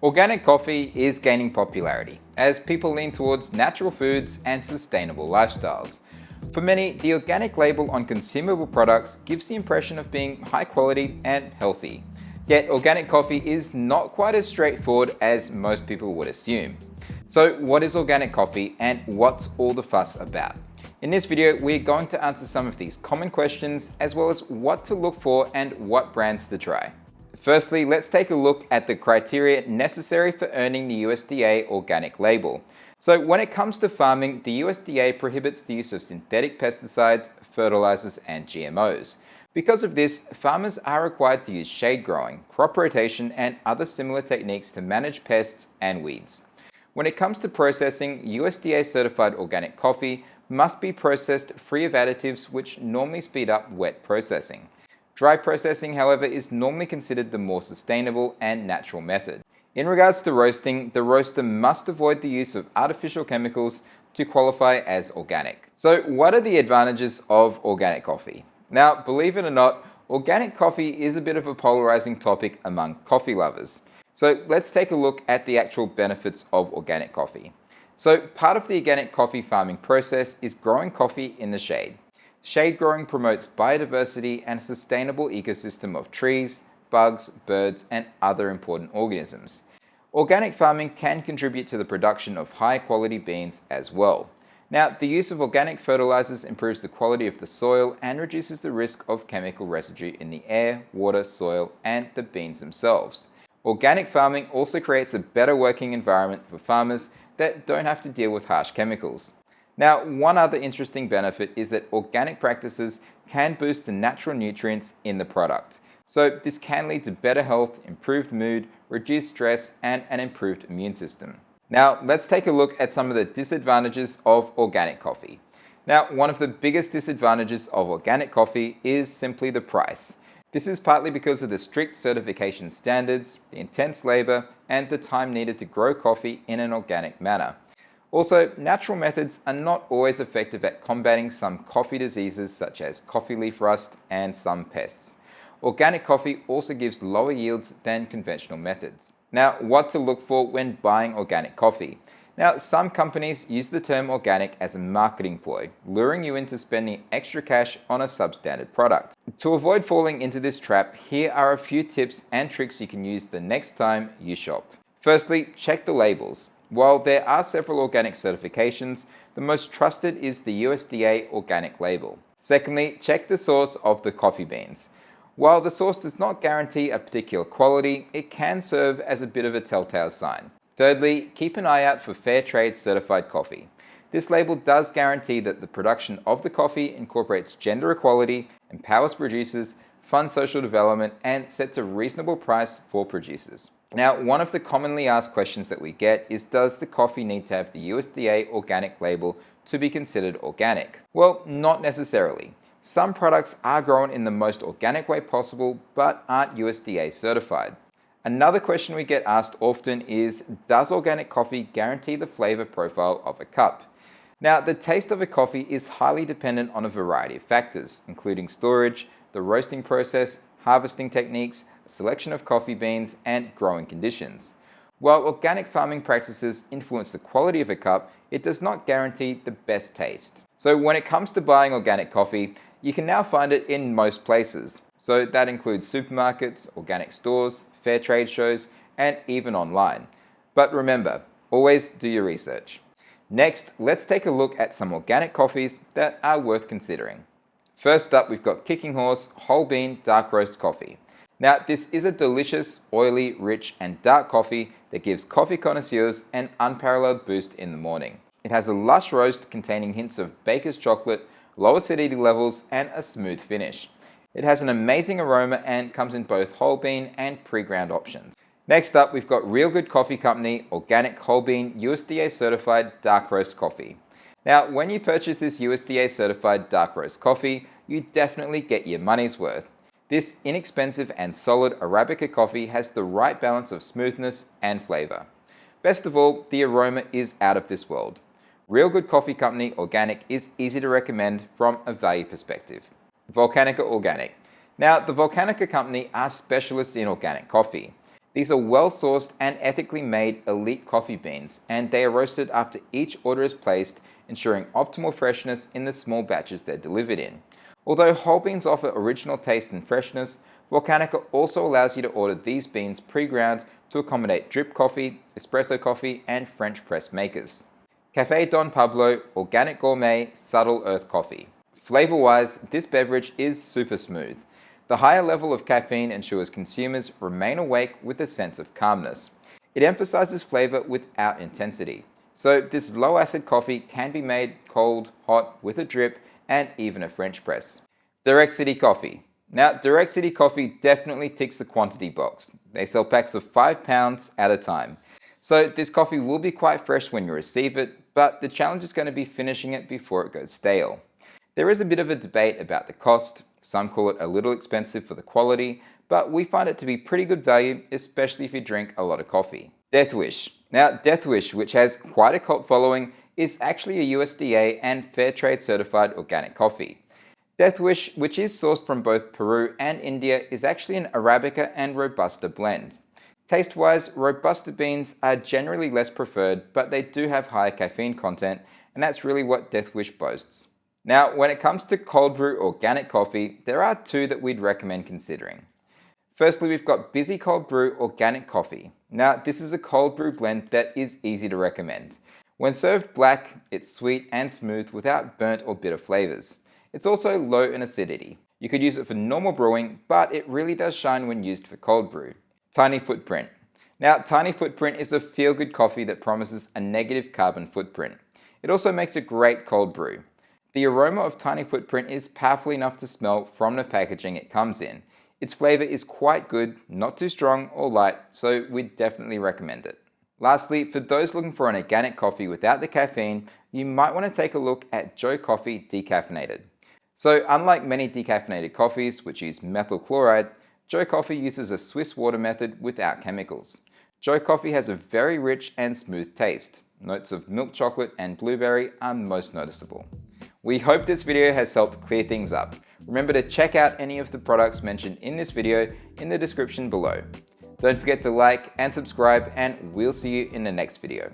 Organic coffee is gaining popularity as people lean towards natural foods and sustainable lifestyles. For many, the organic label on consumable products gives the impression of being high quality and healthy. Yet organic coffee is not quite as straightforward as most people would assume. So what is organic coffee and what's all the fuss about? In this video, we're going to answer some of these common questions as well as what to look for and what brands to try. Firstly, let's take a look at the criteria necessary for earning the USDA organic label. So when it comes to farming, the USDA prohibits the use of synthetic pesticides, fertilizers, and GMOs. Because of this, farmers are required to use shade growing, crop rotation, and other similar techniques to manage pests and weeds. When it comes to processing, USDA certified organic coffee must be processed free of additives which normally speed up wet processing. Dry processing, however, is normally considered the more sustainable and natural method. In regards to roasting, the roaster must avoid the use of artificial chemicals to qualify as organic. So what are the advantages of organic coffee? Now, believe it or not, organic coffee is a bit of a polarizing topic among coffee lovers. So let's take a look at the actual benefits of organic coffee. So part of the organic coffee farming process is growing coffee in the shade. Shade growing promotes biodiversity and a sustainable ecosystem of trees, bugs, birds, and other important organisms. Organic farming can contribute to the production of high quality beans as well. Now, the use of organic fertilizers improves the quality of the soil and reduces the risk of chemical residue in the air, water, soil, and the beans themselves. Organic farming also creates a better working environment for farmers that don't have to deal with harsh chemicals. Now, one other interesting benefit is that organic practices can boost the natural nutrients in the product. So this can lead to better health, improved mood, reduced stress, and an improved immune system. Now, let's take a look at some of the disadvantages of organic coffee. Now, one of the biggest disadvantages of organic coffee is simply the price. This is partly because of the strict certification standards, the intense labor, and the time needed to grow coffee in an organic manner. Also, natural methods are not always effective at combating some coffee diseases such as coffee leaf rust and some pests. Organic coffee also gives lower yields than conventional methods. Now, what to look for when buying organic coffee? Now, some companies use the term organic as a marketing ploy, luring you into spending extra cash on a substandard product. To avoid falling into this trap, here are a few tips and tricks you can use the next time you shop. Firstly, check the labels. While there are several organic certifications, the most trusted is the USDA organic label. Secondly, check the source of the coffee beans. While the source does not guarantee a particular quality, it can serve as a bit of a telltale sign. Thirdly, keep an eye out for Fair Trade certified coffee. This label does guarantee that the production of the coffee incorporates gender equality, empowers producers, funds social development, and sets a reasonable price for producers. Now, one of the commonly asked questions that we get is, does the coffee need to have the USDA organic label to be considered organic? Well, not necessarily. Some products are grown in the most organic way possible, but aren't USDA certified. Another question we get asked often is, does organic coffee guarantee the flavor profile of a cup? Now, the taste of a coffee is highly dependent on a variety of factors, including storage, the roasting process, harvesting techniques, selection of coffee beans, and growing conditions. While organic farming practices influence the quality of a cup, it does not guarantee the best taste. So when it comes to buying organic coffee, you can now find it in most places. So that includes supermarkets, organic stores, fair trade shows, and even online. But remember, always do your research. Next, let's take a look at some organic coffees that are worth considering. First up, we've got Kicking Horse Whole Bean Dark Roast Coffee. Now, this is a delicious, oily, rich, and dark coffee that gives coffee connoisseurs an unparalleled boost in the morning. It has a lush roast containing hints of baker's chocolate, low acidity levels, and a smooth finish. It has an amazing aroma and comes in both whole bean and pre-ground options. Next up, we've got Real Good Coffee Company Organic Whole Bean USDA Certified Dark Roast Coffee. Now, when you purchase this USDA Certified Dark Roast Coffee, you definitely get your money's worth. This inexpensive and solid Arabica coffee has the right balance of smoothness and flavor. Best of all, the aroma is out of this world. Real Good Coffee Company Organic is easy to recommend from a value perspective. Volcanica Organic. Now, the Volcanica Company are specialists in organic coffee. These are well-sourced and ethically made elite coffee beans, and they are roasted after each order is placed, ensuring optimal freshness in the small batches they're delivered in. Although whole beans offer original taste and freshness, Volcanica also allows you to order these beans pre-ground to accommodate drip coffee, espresso coffee, and French press makers. Café Don Pablo Organic Gourmet Subtle Earth Coffee. Flavor-wise, this beverage is super smooth. The higher level of caffeine ensures consumers remain awake with a sense of calmness. It emphasizes flavor without intensity. So this low-acid coffee can be made cold, hot, with a drip, and even a French press. Direct City Coffee. Now, Direct City Coffee definitely ticks the quantity box. They sell packs of 5 pounds at a time. So this coffee will be quite fresh when you receive it, but the challenge is going to be finishing it before it goes stale. There is a bit of a debate about the cost. Some call it a little expensive for the quality, but we find it to be pretty good value, especially if you drink a lot of coffee. Death Wish. Now, Death Wish, which has quite a cult following, is actually a USDA and Fair Trade certified organic coffee. Death Wish, which is sourced from both Peru and India, is actually an Arabica and Robusta blend. Taste-wise, Robusta beans are generally less preferred, but they do have higher caffeine content, and that's really what Death Wish boasts. Now, when it comes to cold brew organic coffee, there are 2 that we'd recommend considering. Firstly, we've got Busy Cold Brew Organic Coffee. Now, this is a cold brew blend that is easy to recommend. When served black, it's sweet and smooth without burnt or bitter flavors. It's also low in acidity. You could use it for normal brewing, but it really does shine when used for cold brew. Tiny Footprint. Now, Tiny Footprint is a feel-good coffee that promises a negative carbon footprint. It also makes a great cold brew. The aroma of Tiny Footprint is powerful enough to smell from the packaging it comes in. Its flavor is quite good, not too strong or light, so we'd definitely recommend it. Lastly, for those looking for an organic coffee without the caffeine, you might want to take a look at Joe Coffee Decaffeinated. So unlike many decaffeinated coffees which use methyl chloride, Joe Coffee uses a Swiss water method without chemicals. Joe Coffee has a very rich and smooth taste. Notes of milk chocolate and blueberry are most noticeable. We hope this video has helped clear things up. Remember to check out any of the products mentioned in this video in the description below. Don't forget to like and subscribe, and we'll see you in the next video.